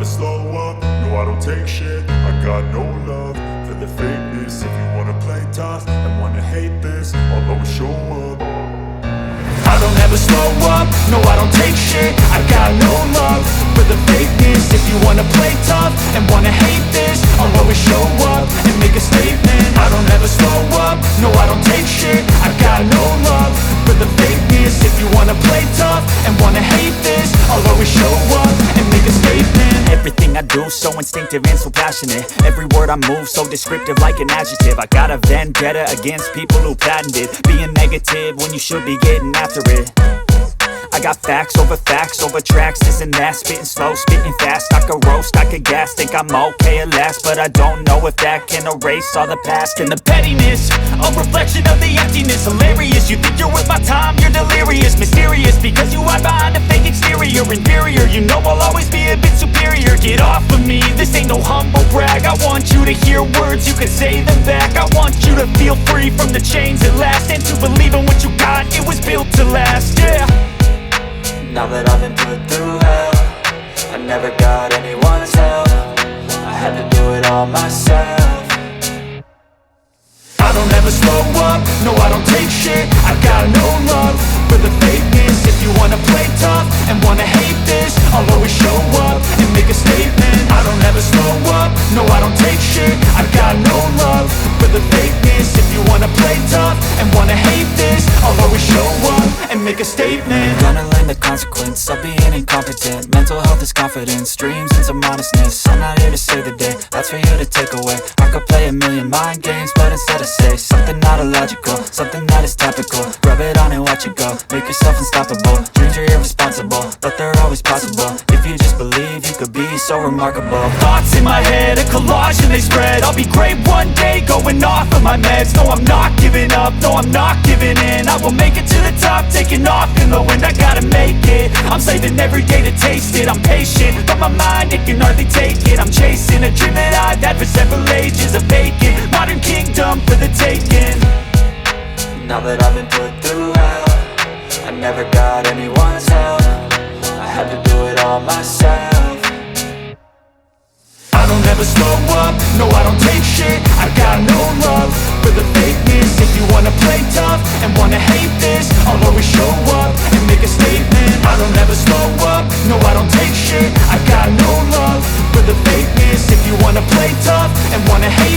slow up, no I don't take shit. I got no love for the fakeness. If you wanna play tough and wanna hate this, I'll always show up. I don't ever slow up, no I don't take shit. I got no love for the fakeness. If you wanna play tough and wanna hate this, I'll always show up and make a statement. I don't ever slow up, no I don't take shit. I got no love for the fakeness. If you wanna play tough and wanna hate this, I'll always show up and make a statement. Everything I do so instinctive and so passionate. Every word I move so descriptive like an adjective. I got a vendetta against people who patented being negative when you should be getting after it. I got facts over tracks, this and that. Spitting slow, spitting fast, I could roast, I could gas. Think I'm okay at last, but I don't know if that can erase all the past. And the pettiness, a reflection of the emptiness. Hilarious, you think you're worth my time, you're delirious. Mysterious, because you hide behind a fake exterior. Inferior, you know I'll always be a bit superior. Get off of me, this ain't no humble brag. I want you to hear words, you can say them back. I want you to feel free from the chains at last, and to believe in what you got, it was built to last, yeah. Now that I've been put through hell, I never got anyone's help. I had to do it all myself. I don't ever slow up, no I don't take shit. I got no love for the fakeness. If you wanna play tough and wanna hate this, I'll always show up and make a statement. I don't ever slow up, no I don't take shit. I got no love for the fakeness. If you wanna play tough and wanna hate this, I'll always show up and make a statement. Gonna learn the consequence of being incompetent. Mental health is confidence, dreams and some honestness. I'm not here to save the day, that's for you to take away. I could play a million mind games, but instead I say something not illogical, something that is topical. Rub it on and watch it go, make yourself unstoppable. Dreams are irresponsible, but they're always possible. If you just believe, you could be so remarkable. Thoughts in my head, a collage and they spread. I'll be great one day, going off of my meds. No, I'm not giving up, no, I'm not giving in. I will make it to the top, taking off in the wind. I gotta make it, I'm saving every day to taste it. I'm patient, but my mind, it can hardly take it. I'm chasing a dream that I've had for several ages. A vacant, modern kingdom for the taking. Now that I've been put through hell, I never got anyone's help. I had to do it all myself. I don't ever slow up, no I don't take shit. I got no love for the fakeness. If you wanna play tough and wanna hate this, I'll always show up and make a statement. I don't ever slow up, no I don't take shit. I got no love for the fakeness. If you wanna play tough and wanna hate